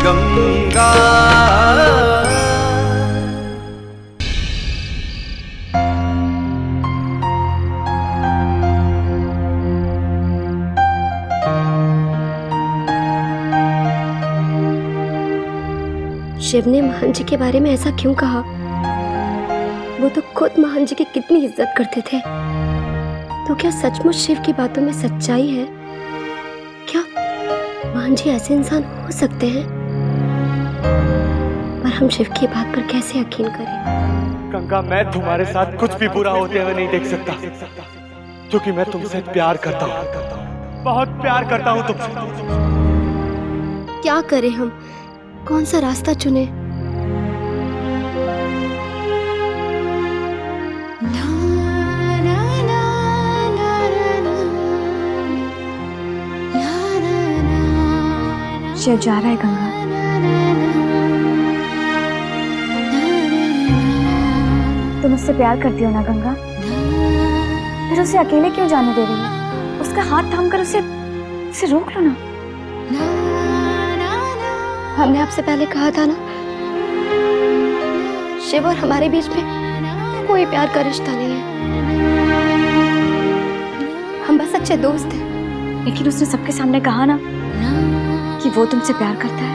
गंगा। शिव ने महान जी के बारे में ऐसा क्यों कहा? वो तो खुद महान जी की कितनी इज्जत करते थे। तो क्या सचमुच शिव की बातों में सच्चाई है? क्या महान जी ऐसे इंसान हो सकते हैं? पर हम शिव की बात पर कैसे यकीन करें? गंगा, मैं तुम्हारे साथ कुछ भी बुरा होते हुए नहीं देख सकता, क्योंकि मैं तुमसे प्यार करता हूँ, बहुत प्यार करता हूँ तुमसे। क्या करें हम? कौन सा रास्ता चुने? शिव जा रहा है गंगा। तुम उससे प्यार करती हो ना गंगा? फिर उसे अकेले क्यों जाने दे रही हो? उसका हाथ थामकर उसे रोक लो ना। हमने आपसे पहले कहा था ना, शिव और हमारे बीच में कोई प्यार का रिश्ता नहीं है। हम बस अच्छे दोस्त हैं। लेकिन उसने सबके सामने कहा ना कि वो तुमसे प्यार करता है।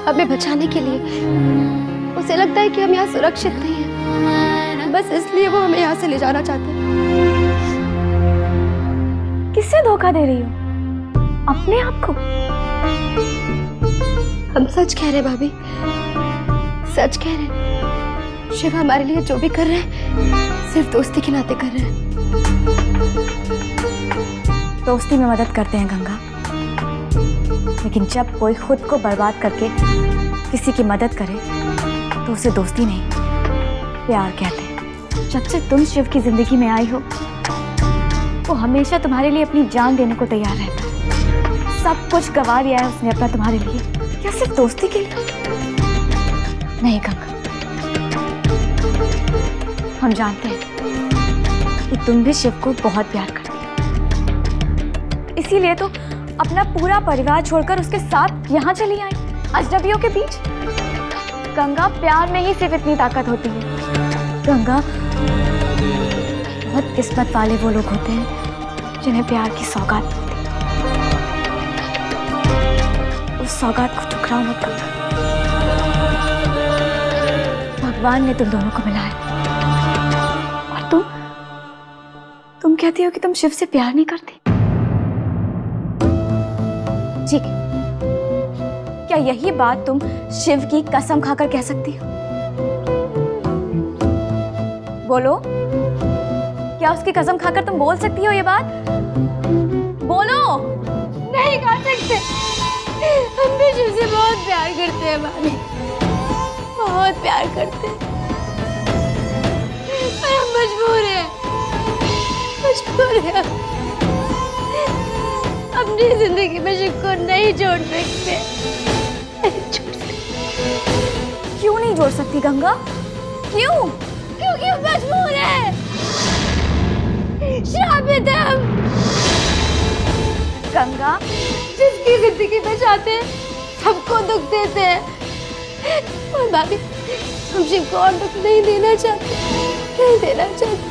हमें बचाने के लिए उसे लगता है कि हम यहाँ सुरक्षित नहीं हैं, बस इसलिए वो हमें यहाँ से ले जाना चाहते हैं। किससे धोखा दे रही हो? अपने आप को। हम सच कह रहे भाभी, सच कह रहे। शिव हमारे लिए जो भी कर रहे हैं सिर्फ दोस्ती के नाते कर रहे हैं। दोस्ती में मदद करते हैं गंगा, लेकिन जब कोई खुद को बर्बाद करके किसी की मदद करे तो उसे दोस्ती नहीं, प्यार कहते हैं। जब से तुम शिव की जिंदगी में आई हो, वो हमेशा तुम्हारे लिए अपनी जान देने को तैयार रहता है। सब कुछ गंवा दिया है उसने अपना तुम्हारे लिए, क्या सिर्फ दोस्ती के लिए? नहीं गंगा, हम जानते हैं कि तुम भी शिव को बहुत प्यार करती हो, इसीलिए तो अपना पूरा परिवार छोड़कर उसके साथ यहाँ चली आई, अजनबियों के बीच। गंगा, प्यार में ही सिर्फ इतनी ताकत होती है। गंगा, बहुत किस्मत वाले वो लोग होते हैं जिन्हें प्यार की सौगात मिलती है। उस सौगात को ठुकराओ मत गंगा। भगवान ने तुम दोनों को मिलाया, और तुम कहती हो कि तुम शिव से प्यार नहीं करती। ठीक है, क्या यही बात तुम शिव की कसम खाकर कह सकती हो? बोलो, क्या उसकी कसम खाकर तुम बोल सकती हो ये बात? बोलो। नहीं कह सकते। हम भी शिव से बहुत प्यार करते हैं भाभी, बहुत प्यार करते हैं, पर हम मजबूर हैं, मजबूर हैं। अपनी जिंदगी में शिव को नहीं जोड़ सकते, नहीं जोड़ सकते। क्यों नहीं जोड़ सकती गंगा? क्यों? क्योंकि हम मजबूर हैं, श्रापित हैं हम। गंगा, जिसकी जिंदगी बचाते हैं सबको दुख देते हैं, और भाभी हम शिव को और दुख नहीं देना चाहते, नहीं देना चाहते।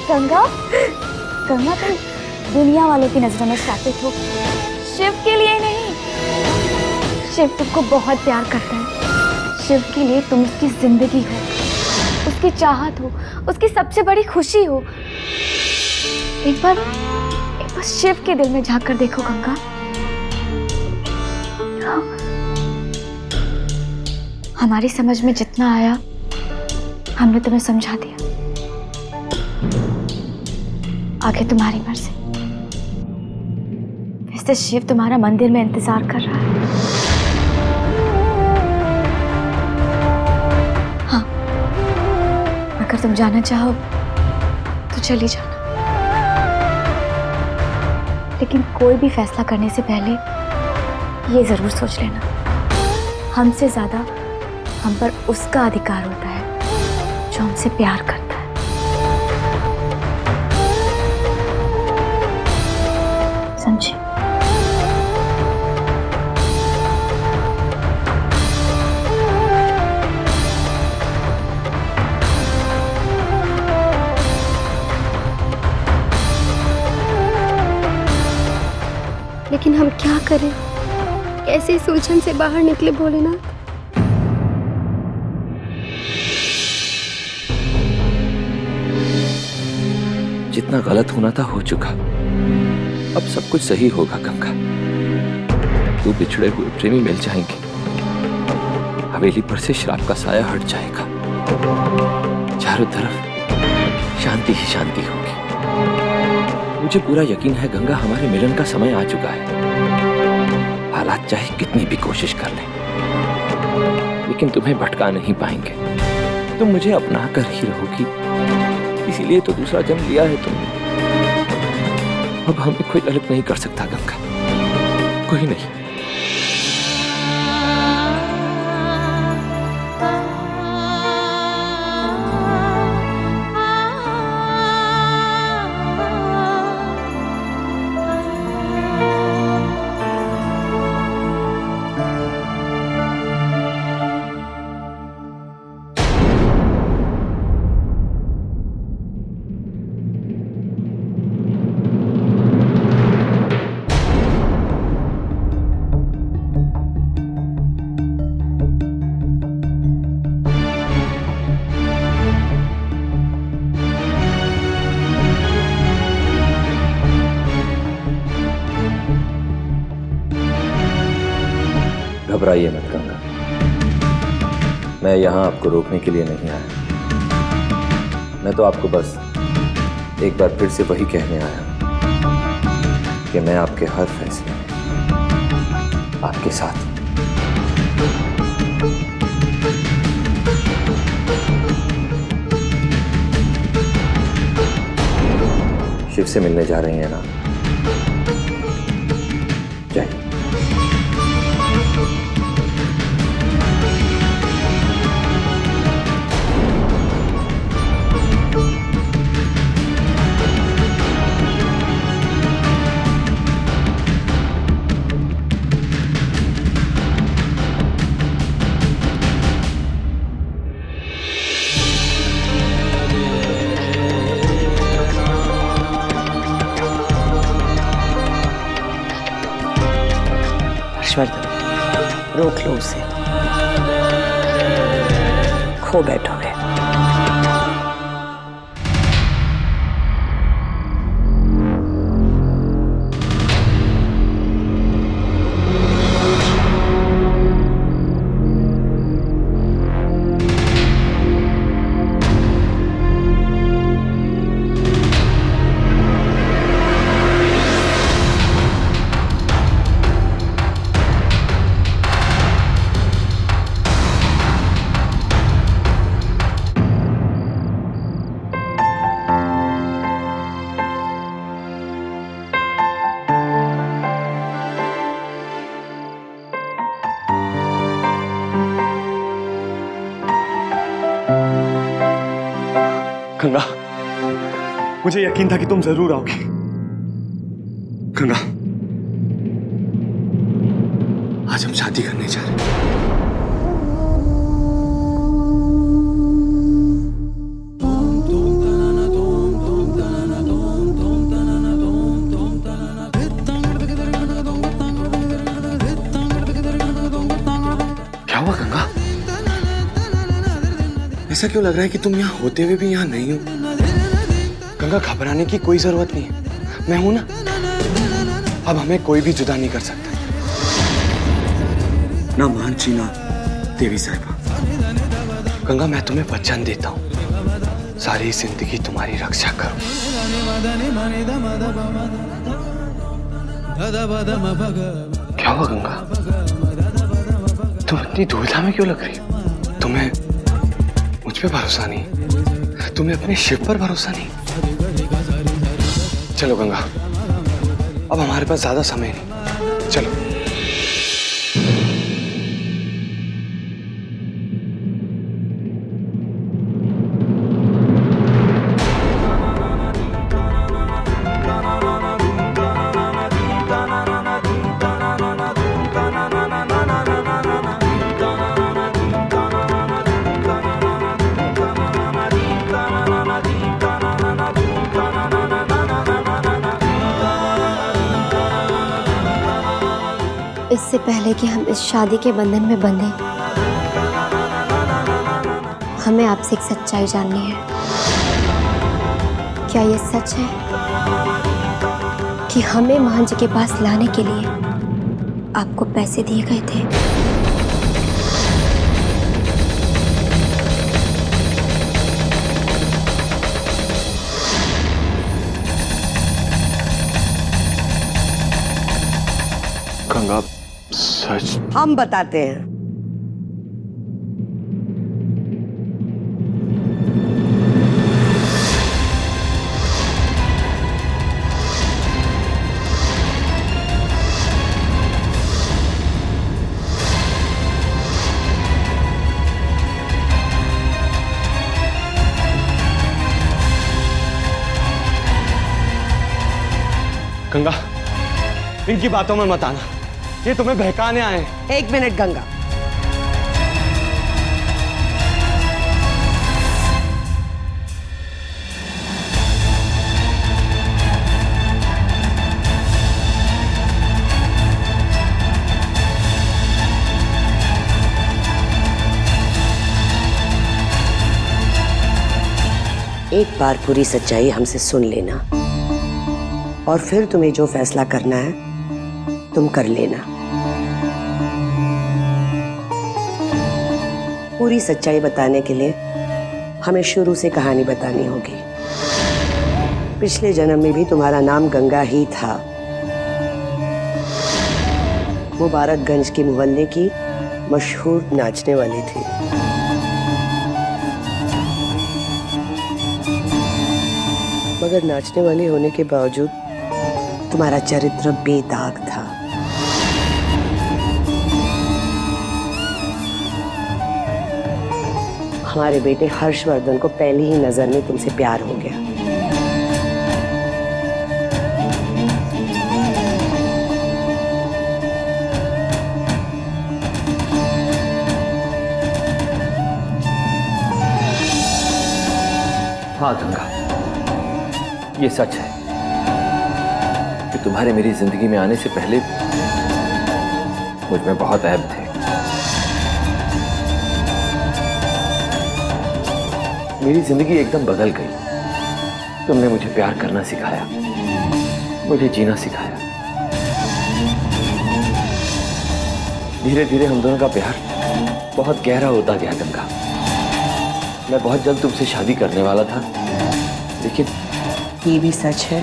गंगा, गंगा, तुम दुनिया वालों की नजरों में श्रापित हो, शिव के लिए नहीं। शिव तुमको बहुत प्यार करता है। शिव के लिए तुम उसकी जिंदगी हो, उसकी चाहत हो, उसकी सबसे बड़ी खुशी हो। एक बार शिव के दिल में झांक कर देखो गंगा। हमारी समझ में जितना आया हमने तुम्हें समझा दिया, आगे तुम्हारी मर्जी। वैसे शिव तुम्हारा मंदिर में इंतजार कर रहा है। हाँ, अगर तुम जाना चाहो तो चली जाना, लेकिन कोई भी फैसला करने से पहले ये जरूर सोच लेना, हमसे ज्यादा हम पर उसका अधिकार होता है जो हमसे प्यार करता है। समझे? लेकिन हम क्या करें? कैसे इस उलझन से बाहर निकले भोलेनाथ? जितना गलत होना था हो चुका, अब सब कुछ सही होगा गंगा। तू बिछड़े हुए प्रेमी मिल जाएंगे, हवेली पर से श्राप का साया हट जाएगा, चारों तरफ शांति ही शांति होगी। मुझे पूरा यकीन है गंगा, हमारे मिलन का समय आ चुका है। हालात चाहे कितनी भी कोशिश कर लें, लेकिन तुम्हें भटका नहीं पाएंगे। तुम मुझे अपना कर ही रहोगी, इसीलिए तो दूसरा जन्म लिया है तुमने। अब हमें कोई अलग नहीं कर सकता गंगा, कोई नहीं। घबराइए मत गंगा, मैं यहाँ आपको रोकने के लिए नहीं आया। मैं तो आपको बस एक बार फिर से वही कहने आया हूँ कि मैं आपके हर फैसले में आपके साथ हूँ। शिव से मिलने जा रही हैं ना? जय। हर्षवर्धन, रोक लो उसे, खो बैठोगे। गंगा, मुझे यकीन था कि तुम जरूर आओगी। गंगा, आज हम शादी करने जा रहे हैं। क्या हुआ गंगा? ऐसा क्यों लग रहा है कि तुम यहाँ होते हुए भी यहाँ नहीं हो? गंगा, घबराने की कोई जरूरत नहीं है, मैं हूं ना। अब हमें कोई भी जुदा नहीं कर सकता, ना मानसी ना देवी साहिबा। गंगा, मैं तुम्हें वचन देता हूँ, सारी जिंदगी तुम्हारी रक्षा करूं। क्या हुआ गंगा? तुम इतनी दुविधा में क्यों लग रही हो? तुम्हें मुझ पे भरोसा नहीं, तुम्हें अपने शिव पर भरोसा नहीं। चलो गंगा, अब हमारे पास ज्यादा समय नहीं, चलो। इससे पहले कि हम इस शादी के बंधन में बंधे, हमें आपसे एक सच्चाई जाननी है। क्या ये सच है कि हमें महन जी के पास लाने के लिए आपको पैसे दिए गए थे? गंगा, सच? हम बताते हैं। गंगा, इनकी बातों में मत आना, ये तुम्हें बहकाने आए हैं। 1 मिनट गंगा। एक बार पूरी सच्चाई हमसे सुन लेना और फिर तुम्हें जो फैसला करना है तुम कर लेना। पूरी सच्चाई बताने के लिए हमें शुरू से कहानी बतानी होगी। पिछले जन्म में भी तुम्हारा नाम गंगा ही था। मुबारकगंज के मोहल्ले की मशहूर नाचने वाली थी। मगर नाचने वाली होने के बावजूद तुम्हारा चरित्र बेदाग था। हमारे बेटे हर्षवर्धन को पहली ही नजर में तुमसे प्यार हो गया। हाँ गंगा, ये सच है कि तुम्हारे मेरी जिंदगी में आने से पहले मुझ में बहुत ऐब थे। मेरी जिंदगी एकदम बदल गई। तुमने मुझे प्यार करना सिखाया, मुझे जीना सिखाया। धीरे धीरे हम दोनों का प्यार बहुत गहरा होता गया गंगा। मैं बहुत जल्द तुमसे शादी करने वाला था, लेकिन ये भी सच है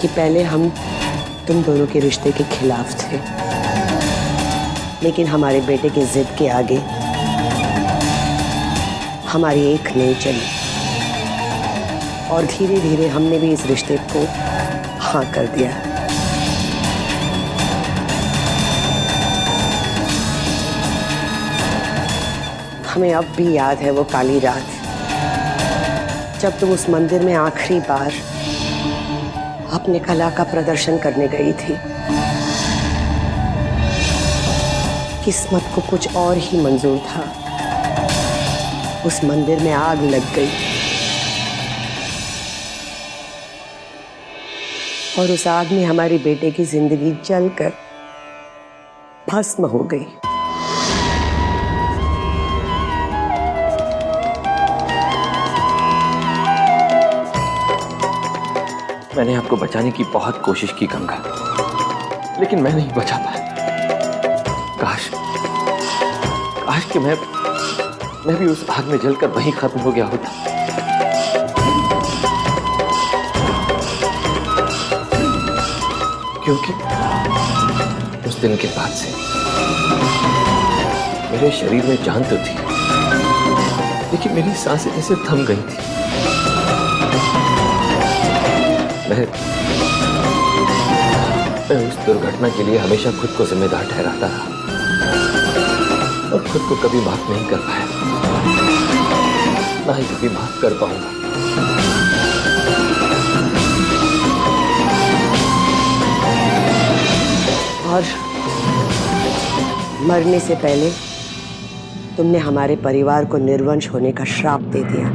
कि पहले हम तुम दोनों के रिश्ते के खिलाफ थे, लेकिन हमारे बेटे की जिद के आगे हमारी एक नहीं चली और धीरे धीरे हमने भी इस रिश्ते को हाँ कर दिया। हमें अब भी याद है वो काली रात जब तुम उस मंदिर में आखिरी बार अपने कला का प्रदर्शन करने गई थी। किस्मत को कुछ और ही मंजूर था। उस मंदिर में आग लग गई और उस आग में हमारे बेटे की जिंदगी जलकर भस्म हो गई। मैंने आपको बचाने की बहुत कोशिश की गंगा, लेकिन मैं नहीं बचा पाया। काश कि मैं भी उस आग में जलकर वहीं खत्म हो गया होता। क्योंकि उस दिन के बाद से मेरे शरीर में जान तो थी, लेकिन मेरी सांसें जैसे थम गई थी। मैं उस दुर्घटना के लिए हमेशा खुद को जिम्मेदार ठहराता रहा और खुद को कभी माफ नहीं कर पाया, ना ही कभी माफ कर पाऊंगा। और मरने से पहले तुमने हमारे परिवार को निर्वंश होने का श्राप दे दिया।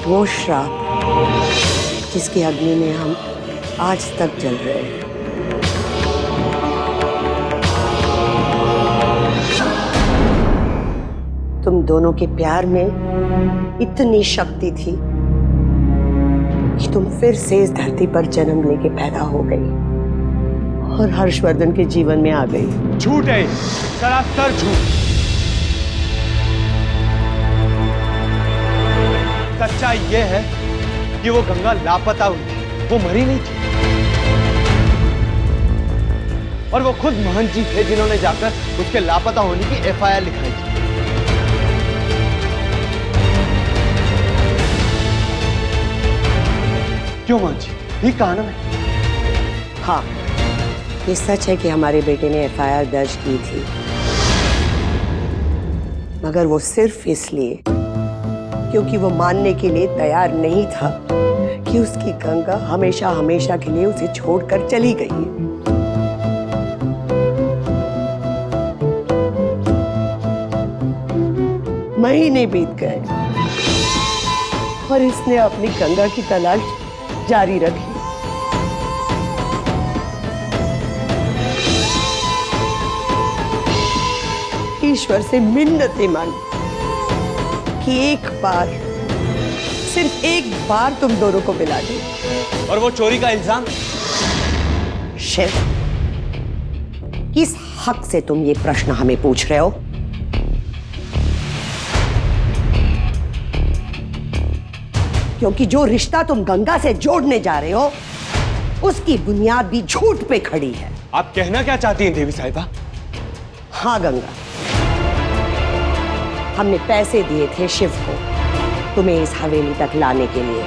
वो श्राप जिसकी अग्नि में हम आज तक जल रहे हैं। तुम दोनों के प्यार में इतनी शक्ति थी कि तुम फिर से इस धरती पर जन्म लेके पैदा हो गई और हर्षवर्धन के जीवन में आ गई। झूठ है, सरासर झूठ। सच्चाई यह है कि वो गंगा लापता हुई थी, वो मरी नहीं थी। और वो खुद महंत जी थे जिन्होंने जाकर उसके लापता होने की एफआईआर लिखाई थी। क्यों महंत जी, ये कहा ना मैं? हाँ, ये सच है कि हमारे बेटे ने एफआईआर दर्ज की थी, मगर वो सिर्फ इसलिए क्योंकि वो मानने के लिए तैयार नहीं था कि उसकी गंगा हमेशा हमेशा के लिए उसे छोड़कर चली गई है। महीने बीत गए और इसने अपनी गंगा की तलाश जारी रखी। ईश्वर से मिन्नतें मांगी कि एक बार, सिर्फ एक बार तुम दोनों को मिला दे। और वो चोरी का इल्जाम? शिव, किस हक से तुम ये प्रश्न हमें पूछ रहे हो? क्योंकि जो रिश्ता तुम गंगा से जोड़ने जा रहे हो उसकी बुनियाद भी झूठ पे खड़ी है। आप कहना क्या चाहती हैं देवी साहिबा? हाँ गंगा, हमने पैसे दिए थे शिव को तुम्हें इस हवेली तक लाने के लिए।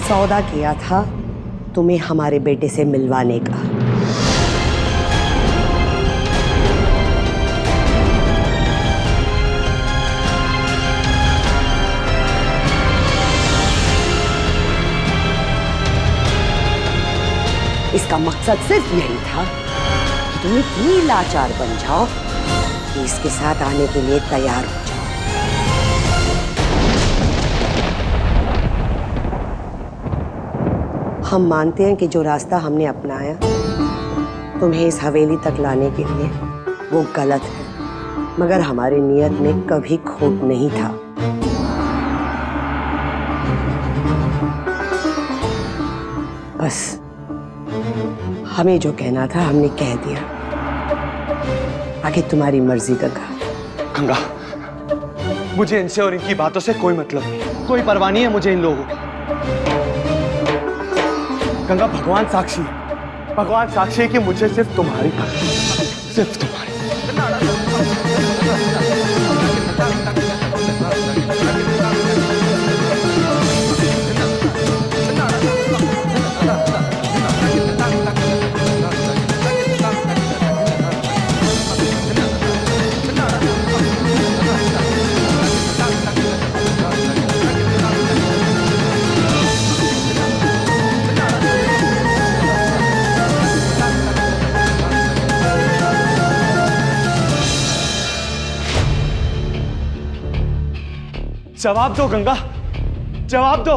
सौदा किया था तुम्हें हमारे बेटे से मिलवाने का। इसका मकसद सिर्फ यही था कि तुम इतनी लाचार बन जाओ कि इसके साथ आने के लिए तैयार हो जाओ। हम मानते हैं कि जो रास्ता हमने अपनाया तुम्हें इस हवेली तक लाने के लिए वो गलत है, मगर हमारी नियत में कभी खोट नहीं था। बस हमें जो कहना था हमने कह दिया। आगे तुम्हारी मर्जी गंगा। गंगा, मुझे इनसे और इनकी बातों से कोई मतलब नहीं, कोई परवाह नहीं है मुझे इन लोगों की। गंगा, भगवान साक्षी है, भगवान साक्षी है कि मुझे सिर्फ तुम्हारी परवाह, सिर्फ तुम्हारी। जवाब दो गंगा, जवाब दो।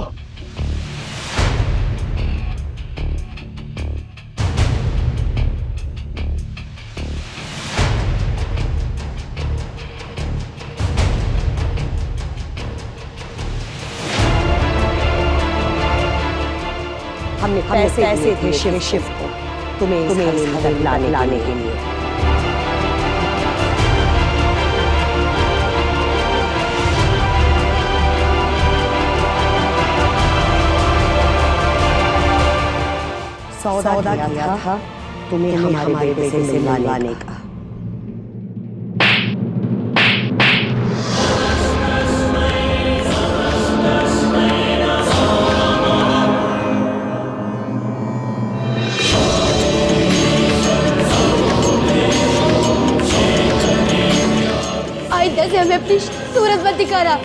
हमने पैसे थे शिव को तुम्हें इस हवेली तक लाने के लिए। सौदा किया था तुम्हें हमारे बेटे से मिलवाने का। आइंदा से हमें अपनी सूरत मत दिखाना।